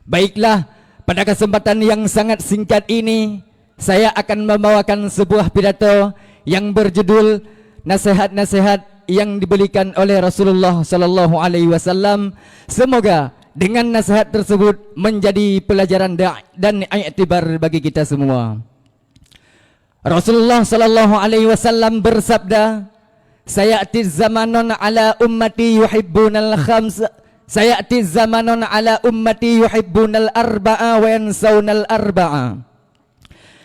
Baiklah, pada kesempatan yang sangat singkat ini, saya akan membawakan sebuah pidato yang berjudul nasihat-nasihat yang diberikan oleh Rasulullah sallallahu alaihi wasallam. Semoga dengan nasihat tersebut menjadi pelajaran dan iktibar bagi kita semua. Rasulullah sallallahu alaihi wasallam bersabda, "Sayati zamanun ala ummati yuhibbunal khams." Sayati zamanun ala ummati yuhibbunal arba'a wa yansawnal arba'a.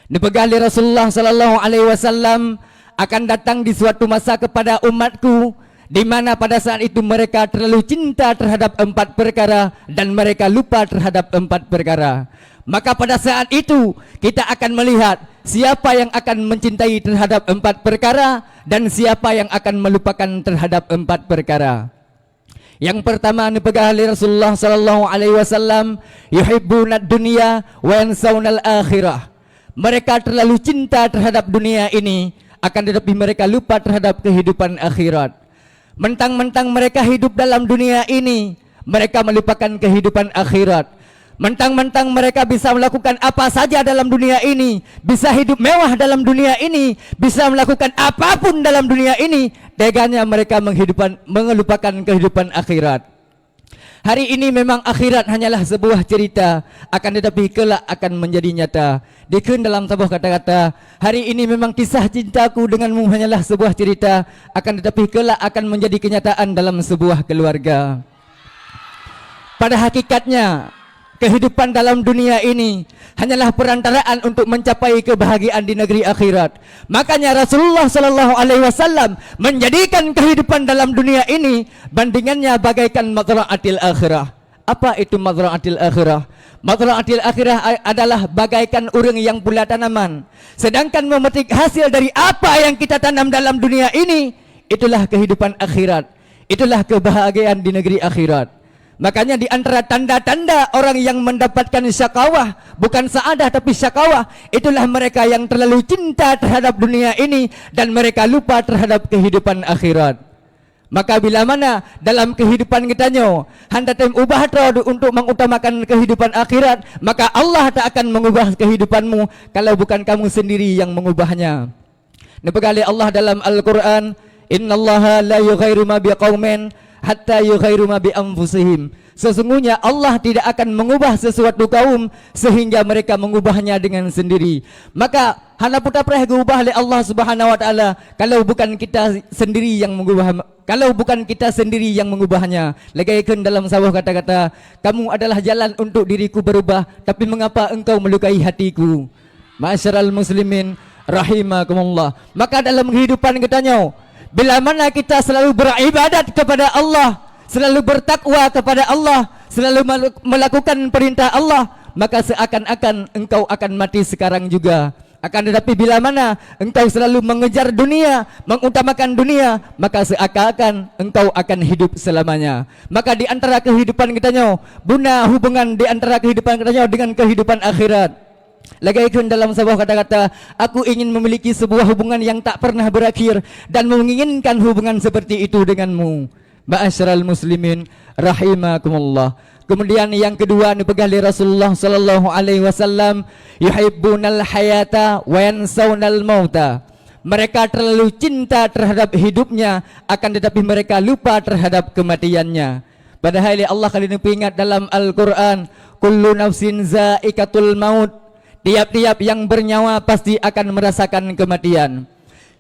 Dipegang oleh Rasulullah sallallahu alaihi wasallam, akan datang di suatu masa kepada umatku di mana pada saat itu mereka terlalu cinta terhadap 4 perkara dan mereka lupa terhadap 4 perkara. Maka pada saat itu kita akan melihat siapa yang akan mencintai terhadap 4 perkara dan siapa yang akan melupakan terhadap 4 perkara. Yang pertama dipegang oleh Rasulullah sallallahu alaihi wasallam, yuhibbunad dunya wa yansawnal akhirah. Mereka terlalu cinta terhadap dunia ini, akan tetapi mereka lupa terhadap kehidupan akhirat. Mentang-mentang mereka hidup dalam dunia ini, mereka melupakan kehidupan akhirat. Mentang-mentang mereka bisa melakukan apa saja dalam dunia ini, bisa hidup mewah dalam dunia ini, bisa melakukan apapun dalam dunia ini, teganya mereka mengelupakan kehidupan akhirat. Hari ini memang akhirat hanyalah sebuah cerita, akan tetapi kelak akan menjadi nyata. Dikun dalam sebuah kata-kata, hari ini memang kisah cintaku denganmu hanyalah sebuah cerita, akan tetapi kelak akan menjadi kenyataan dalam sebuah keluarga. Pada hakikatnya, kehidupan dalam dunia ini hanyalah perantaraan untuk mencapai kebahagiaan di negeri akhirat. Makanya Rasulullah sallallahu alaihi wasallam menjadikan kehidupan dalam dunia ini bandingannya bagaikan mazra'atil akhirah. Apa itu mazra'atil akhirah? Mazra'atil akhirah adalah bagaikan urang yang pula tanaman. Sedangkan memetik hasil dari apa yang kita tanam dalam dunia ini, itulah kehidupan akhirat. Itulah kebahagiaan di negeri akhirat. Makanya di antara tanda-tanda orang yang mendapatkan syakawah, bukan saadah tapi syakawah, itulah mereka yang terlalu cinta terhadap dunia ini dan mereka lupa terhadap kehidupan akhirat. Maka bila mana dalam kehidupan kita nyo handa tem ubah untuk mengutamakan kehidupan akhirat, maka Allah tak akan mengubah kehidupanmu kalau bukan kamu sendiri yang mengubahnya. Dipegang Allah dalam Al-Quran, "Innallaha la yughayyiru ma biqaumin hatta yughayyiru ma bi anfusihim." Sesungguhnya Allah tidak akan mengubah sesuatu kaum sehingga mereka mengubahnya dengan sendiri. Maka hana puta preh diubah oleh Allah Subhanahu wa taala kalau bukan kita sendiri yang mengubahnya. Lagaikan dalam sebuah kata-kata, kamu adalah jalan untuk diriku berubah, tapi mengapa engkau melukai hatiku? Ma'asyiral muslimin rahimakumullah. Maka dalam kehidupan kita nyo, bila mana kita selalu beribadat kepada Allah, selalu bertakwa kepada Allah, selalu melakukan perintah Allah, maka seakan-akan engkau akan mati sekarang juga. Akan tetapi bila mana engkau selalu mengejar dunia, mengutamakan dunia, maka seakan-akan engkau akan hidup selamanya. Maka di antara kehidupan kita nyo, buna hubungan di antara kehidupan kita nyo dengan kehidupan akhirat. Lagaikan dalam sebuah kata-kata, aku ingin memiliki sebuah hubungan yang tak pernah berakhir dan menginginkan hubungan seperti itu denganmu. Ma'asyiral muslimin rahimakumullah. Kemudian yang kedua dipegang oleh Rasulullah sallallahu alaihi wasallam, yuhibbunal hayata wa yansawnal mauta. Mereka terlalu cinta terhadap hidupnya, akan tetapi mereka lupa terhadap kematiannya. Padahal Allah kali ini ingat dalam Al-Quran, kullu nafsin za'iqatul maut. Tiap-tiap yang bernyawa pasti akan merasakan kematian.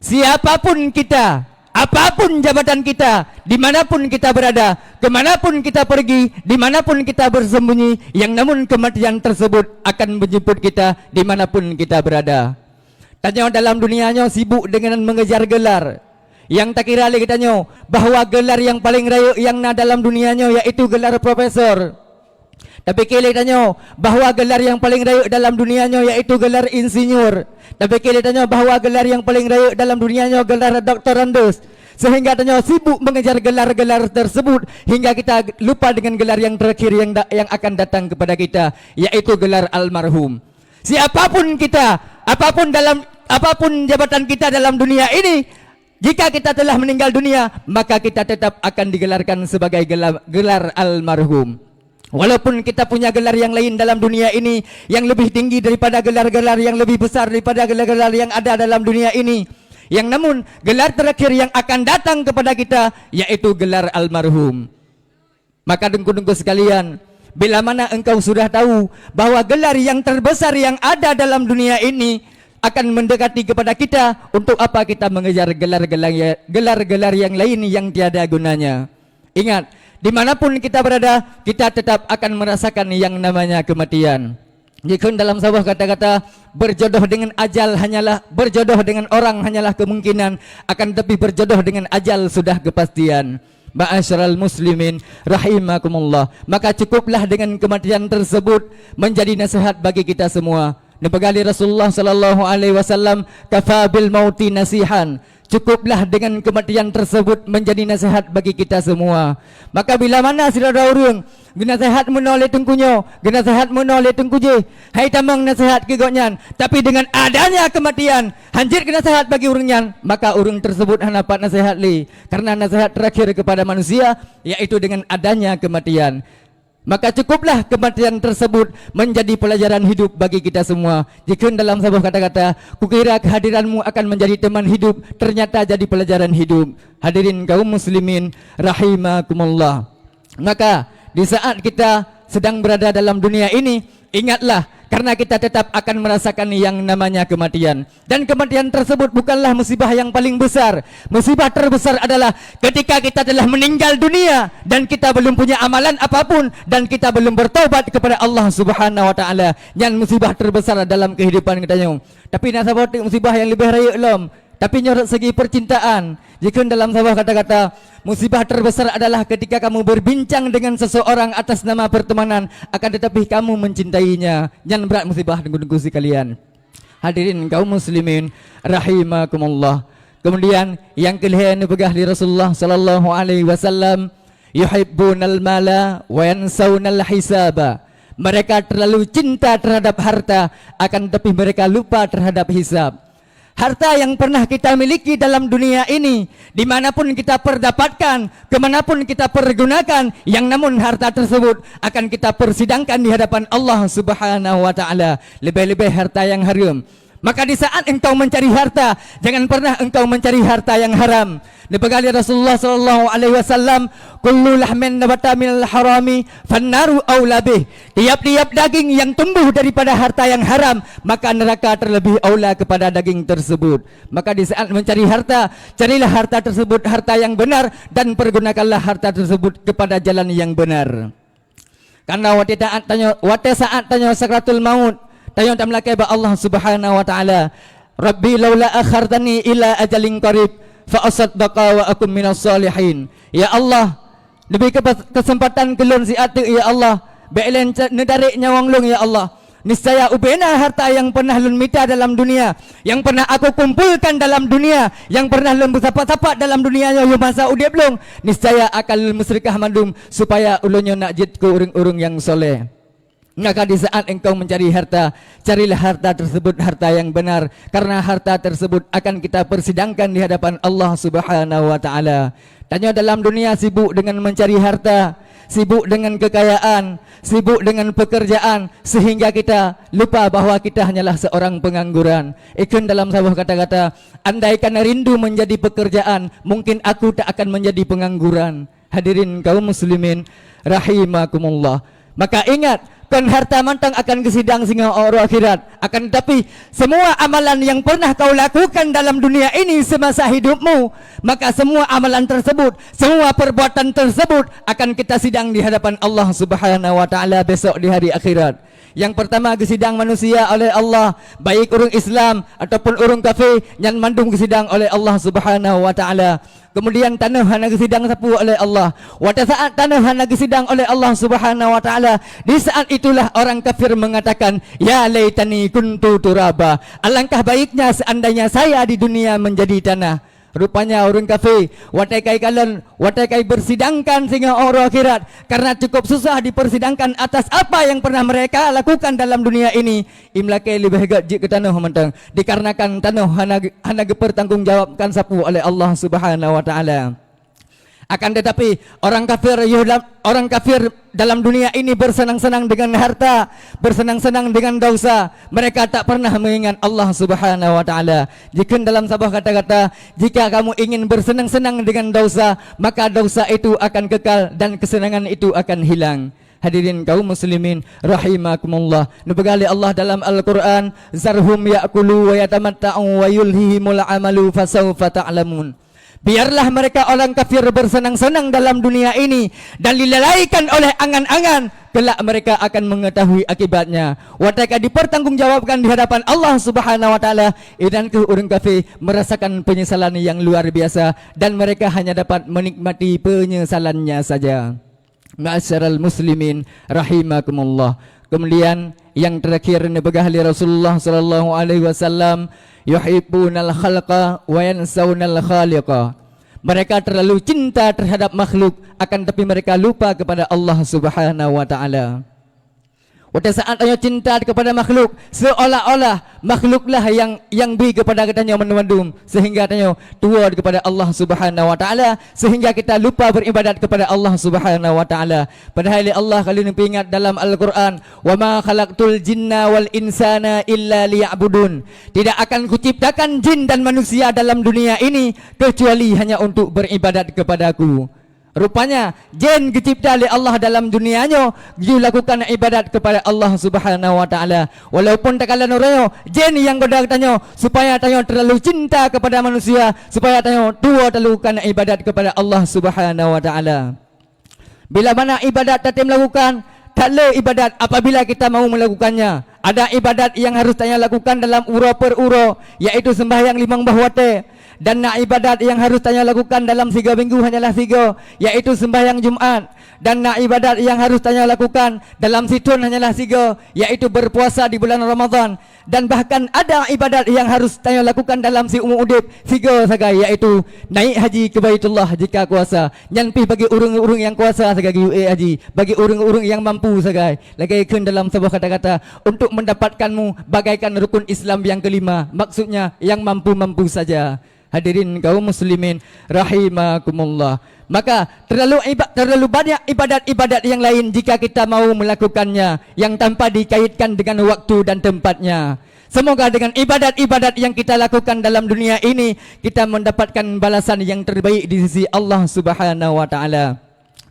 Siapapun kita, apapun jabatan kita, dimanapun kita berada, kemanapun kita pergi, dimanapun kita bersembunyi, yang namun kematian tersebut akan menjemput kita dimanapun kita berada. Tanya dalam dunianya sibuk dengan mengejar gelar. Yang tak kira lagi tanya bahawa gelar yang paling raya yang dalam dunianya yaitu gelar profesor. Tapi kali tanya bahawa gelar yang paling raya dalam dunianya yaitu gelar insinyur. Tapi kali tanya bahawa gelar yang paling raya dalam dunianya gelar doktorandus. Sehingga tanya sibuk mengejar gelar-gelar tersebut hingga kita lupa dengan gelar yang terakhir yang akan datang kepada kita, yaitu gelar almarhum. Siapapun kita, apapun jabatan kita dalam dunia ini, jika kita telah meninggal dunia, maka kita tetap akan digelarkan sebagai gelar almarhum. Walaupun kita punya gelar yang lain dalam dunia ini yang lebih tinggi daripada gelar-gelar yang lebih besar daripada gelar-gelar yang ada dalam dunia ini, yang namun gelar terakhir yang akan datang kepada kita yaitu gelar almarhum. Maka dengku-dengku sekalian, bila mana engkau sudah tahu bahwa gelar yang terbesar yang ada dalam dunia ini akan mendekati kepada kita, untuk apa kita mengejar gelar-gelar yang lain yang tiada gunanya? Ingat, dimanapun kita berada, kita tetap akan merasakan yang namanya kematian. Jika dalam sebuah kata-kata, berjodoh dengan ajal hanyalah, berjodoh dengan orang hanyalah kemungkinan, akan tetapi berjodoh dengan ajal sudah kepastian. Ma'asyiral muslimin rahimakumullah, maka cukuplah dengan kematian tersebut menjadi nasihat bagi kita semua. Nepekali Rasulullah sallallahu alaihi wasallam, kafa bil mauti nasihan. Cukuplah dengan kematian tersebut menjadi nasihat bagi kita semua. Maka bila mana saudara urang nasihat menoleh tengkunyo, nasihat menoleh tengkuje, hai tamang nasihat kegonyan, tapi dengan adanya kematian hanjir nasihat bagi urangnya, maka urang tersebut hanapat nasihat li, karena nasihat terakhir kepada manusia yaitu dengan adanya kematian. Maka cukuplah kematian tersebut menjadi pelajaran hidup bagi kita semua. Jika dalam sebuah kata-kata, kukira kehadiranmu akan menjadi teman hidup, ternyata jadi pelajaran hidup. Hadirin kaum muslimin rahimakumullah. Maka di saat kita sedang berada dalam dunia ini, ingatlah, karena kita tetap akan merasakan yang namanya kematian. Dan kematian tersebut bukanlah musibah yang paling besar. Musibah terbesar adalah ketika kita telah meninggal dunia dan kita belum punya amalan apapun dan kita belum bertaubat kepada Allah Subhanahu wa taala. Yang musibah terbesar dalam kehidupan kita nyong. Tapi nak sahabat musibah yang lebih raya lom. Tapi nyorot segi percintaan, jika dalam sebuah kata-kata, musibah terbesar adalah ketika kamu berbincang dengan seseorang atas nama pertemanan, akan tetapi kamu mencintainya. Jangan berat musibah dengku-dengku sekalian. Hadirin kaum muslimin rahimakumullah. Kemudian yang kelihatan dipegah di Rasulullah sallallahu alaihi wasallam, yuhibbunal mala wa yansawnal hisaba. Mereka terlalu cinta terhadap harta, akan tetapi mereka lupa terhadap hisab. Harta yang pernah kita miliki dalam dunia ini, dimanapun kita perdapatkan, kemanapun kita pergunakan, yang namun harta tersebut akan kita persidangkan di hadapan Allah Subhanahu wa ta'ala. Lebih-lebih harta yang haram. Maka di saat engkau mencari harta, jangan pernah engkau mencari harta yang haram. Dipegali Rasulullah sallallahu alaihi wasallam, kullu lahmin nabata minal harami fannaru aula bih. Tiap-tiap daging yang tumbuh daripada harta yang haram, maka neraka terlebih aula kepada daging tersebut. Maka di saat mencari harta, carilah harta tersebut harta yang benar dan pergunakanlah harta tersebut kepada jalan yang benar. Karena wate saat tanya sakratul maut, tanya tak melakai ba Allah Subhanahu wa taala, Rabbi laula akhartani ila ajalin qarib fa asaddaqa wa akum minas salihin. Ya Allah, lebih kesempatan kelun si atu ya Allah, belen nedarik nyawang lung ya Allah. Niscaya ubena harta yang pernah lun mita dalam dunia, yang pernah aku kumpulkan dalam dunia, yang pernah lun bersapat-sapat dalam dunia yang masa udip lung, niscaya akan lun musyrikah mandum supaya ulunyo nak jitku urung-urung yang soleh. Maka di saat engkau mencari harta, carilah harta tersebut harta yang benar, karena harta tersebut akan kita persidangkan di hadapan Allah Subhanahu wa taala. Tanya dalam dunia sibuk dengan mencari harta, sibuk dengan kekayaan, sibuk dengan pekerjaan, sehingga kita lupa bahwa kita hanyalah seorang pengangguran. Ikun dalam sebuah kata-kata, andaikan rindu menjadi pekerjaan, mungkin aku tak akan menjadi pengangguran. Hadirin kaum muslimin rahimakumullah. Maka ingat, kan harta mantang akan kesidang sehingga orang akhirat. Akan tetapi semua amalan yang pernah kau lakukan dalam dunia ini semasa hidupmu, maka semua amalan tersebut, semua perbuatan tersebut akan kita sidang di hadapan Allah Subhanahu wa taala besok di hari akhirat. Yang pertama kesidang manusia oleh Allah, baik orang Islam ataupun orang kafir, yang mandung kesidang oleh Allah Subhanahu wa taala. Kemudian tanah hana kesidang sapu oleh Allah. Pada saat tanah hana kesidang oleh Allah Subhanahu wa taala, di saat itulah orang kafir mengatakan, ya laitani kuntu turaba. Alangkah baiknya seandainya saya di dunia menjadi tanah. Rupanya orang kafir watai kai kalian, watai kai bersidangkan sehingga orang akhirat, karena cukup susah dipersidangkan atas apa yang pernah mereka lakukan dalam dunia ini. Imlakai lebih gaji ke tanah mentang, dikarenakan tanah hana bertanggungjawabkan sapu oleh Allah Subhanahu wa taala. Akan tetapi orang kafir dalam dunia ini bersenang-senang dengan harta, bersenang-senang dengan dosa. Mereka tak pernah mengingat Allah Subhanahu wa taala. Jika dalam sebuah kata-kata, jika kamu ingin bersenang-senang dengan dosa, maka dosa itu akan kekal dan kesenangan itu akan hilang. Hadirin kaum muslimin rahimakumullah. Nubagali Allah dalam Al-Quran, zarhum ya'kulu wa yatamatta'u wa yulhihimul amalu fasawfa ta'lamun. Biarlah mereka orang kafir bersenang-senang dalam dunia ini dan dilalaikan oleh angan-angan, kelak mereka akan mengetahui akibatnya. Wataka dipertanggungjawabkan di hadapan Allah Subhanahu wa taala. Dan ke orang kafir merasakan penyesalan yang luar biasa dan mereka hanya dapat menikmati penyesalannya saja. Ma'asyiral muslimin rahimakumullah. Kemudian yang terakhir nebagahli Rasulullah sallallahu alaihi wasallam, yuhibbunal khalqa wa yansawnal khaliqa. Mereka terlalu cinta terhadap makhluk, akan tapi mereka lupa kepada Allah Subhanahu wa taala. Pada saat tanya cinta kepada makhluk, seolah-olah makhluklah yang beri kepada katanya menwandum, sehingga tanya tua kepada Allah Subhanahu wa taala, sehingga kita lupa beribadat kepada Allah Subhanahu wa taala. Padahal Allah kali ini ingat dalam Al-Quran, wa ma khalaqtul jinna wal insana illa liya'budun. Tidak akan kuciptakan jin dan manusia dalam dunia ini kecuali hanya untuk beribadat kepadaku. Rupanya jin dicipta oleh Allah dalam dunianya, dia lakukan ibadat kepada Allah Subhanahu wa taala. Walaupun tak kala nurayo jin yang goda tanya supaya tanya terlalu cinta kepada manusia, supaya tanya tua lakukan ibadat kepada Allah Subhanahu wa taala. Bila mana ibadat tak melakukan, tak le ibadat apabila kita mau melakukannya. Ada ibadat yang harus tanya lakukan dalam uro per uro, yaitu sembahyang 5 bahwate. Dan nak ibadat yang harus tanya lakukan dalam 3 minggu hanyalah 3, yaitu sembahyang Jumaat. Dan nak ibadat yang harus tanya lakukan dalam situn hanyalah 3, yaitu berpuasa di bulan Ramadan. Dan bahkan ada ibadat yang harus tanya lakukan dalam si umur udip 3 saja, yaitu naik haji ke Baitullah jika kuasa. Nyampi bagi urung-urung yang kuasa saja haji, bagi urung-urung yang mampu saja. Lagaikan dalam sebuah kata-kata, untuk mendapatkanmu bagaikan rukun Islam yang kelima, maksudnya yang mampu-mampu saja. Hadirin kaum muslimin rahimakumullah. Maka terlalu banyak ibadat-ibadat yang lain jika kita mau melakukannya yang tanpa dikaitkan dengan waktu dan tempatnya. Semoga dengan ibadat-ibadat yang kita lakukan dalam dunia ini, kita mendapatkan balasan yang terbaik di sisi Allah Subhanahu wa taala.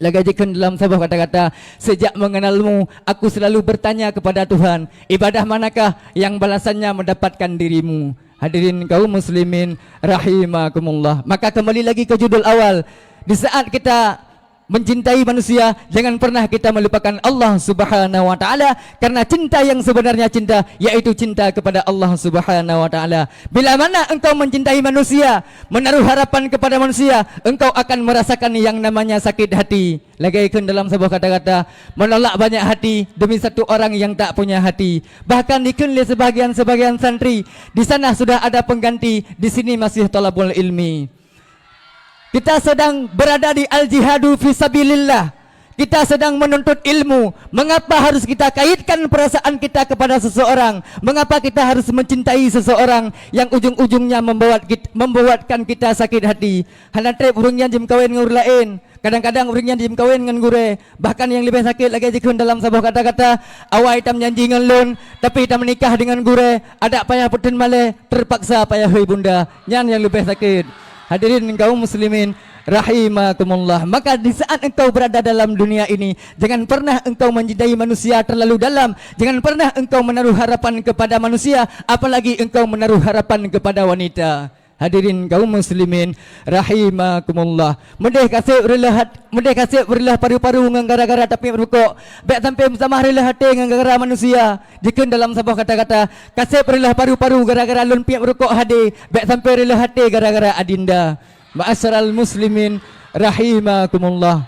Lagajikan dalam sebuah kata-kata, sejak mengenalmu aku selalu bertanya kepada Tuhan, ibadah manakah yang balasannya mendapatkan dirimu. Hadirin kaum muslimin rahimakumullah. Maka kembali lagi ke judul awal, di saat kita mencintai manusia, jangan pernah kita melupakan Allah Subhanahu wa taala, karena cinta yang sebenarnya cinta yaitu cinta kepada Allah Subhanahu wa taala. Bila mana engkau mencintai manusia, menaruh harapan kepada manusia, engkau akan merasakan yang namanya sakit hati. Lagaikan dalam sebuah kata-kata, menolak banyak hati demi satu orang yang tak punya hati. Bahkan dikenli sebagian santri, di sana sudah ada pengganti, di sini masih talabul ilmi. Kita sedang berada di al-jihadu fisabilillah. Kita sedang menuntut ilmu. Mengapa harus kita kaitkan perasaan kita kepada seseorang? Mengapa kita harus mencintai seseorang yang ujung-ujungnya membuatkan kita sakit hati? Hanatre urungnya jim kawin ngur lain. Kadang-kadang urungnya jim kawin ngan gure. Bahkan yang lebih sakit lagi jikun dalam sebuah kata-kata, awai tam janji ngan lun, tapi tam menikah dengan gure. Ada payah putun male, terpaksa payah hui bunda. Yang lebih sakit. Hadirin kaum muslimin rahimakumullah. Maka di saat engkau berada dalam dunia ini, jangan pernah engkau mencintai manusia terlalu dalam. Jangan pernah engkau menaruh harapan kepada manusia, apalagi engkau menaruh harapan kepada wanita. Hadirin kaum muslimin rahimakumullah. Mendeh kasih relah paru-paru ngan gara-gara tapi rukuk. Baik sampai samah relah hati ngan gara-gara manusia. Jika dalam sebuah kata-kata, kasih relah paru-paru gara-gara lun piak rukuk hadi. Baik sampai relah hati gara-gara adinda. Ma'asyiral muslimin rahimakumullah.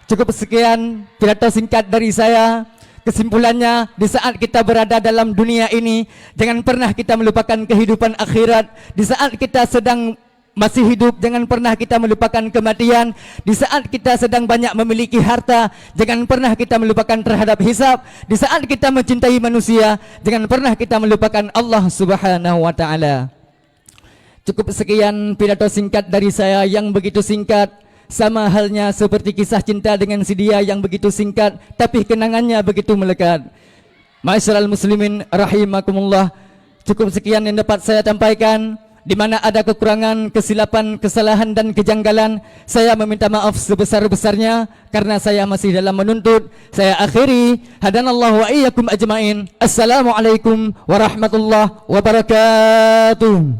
Cukup sekian pidato singkat dari saya. Kesimpulannya, di saat kita berada dalam dunia ini, jangan pernah kita melupakan kehidupan akhirat. Di saat kita sedang masih hidup, jangan pernah kita melupakan kematian. Di saat kita sedang banyak memiliki harta, jangan pernah kita melupakan terhadap hisab. Di saat kita mencintai manusia, jangan pernah kita melupakan Allah Subhanahu wa taala. Cukup sekian pidato singkat dari saya yang begitu singkat. sama halnya seperti kisah cinta dengan si dia yang begitu singkat tapi kenangannya begitu melekat. Ma'asyiral muslimin rahimakumullah, cukup sekian yang dapat saya sampaikan. Di mana ada kekurangan, kesilapan, kesalahan dan kejanggalan, saya meminta maaf sebesar-besarnya karena saya masih dalam menuntut. Saya akhiri, hadanallahu wa iyyakum ajmain. Assalamualaikum warahmatullahi wabarakatuh.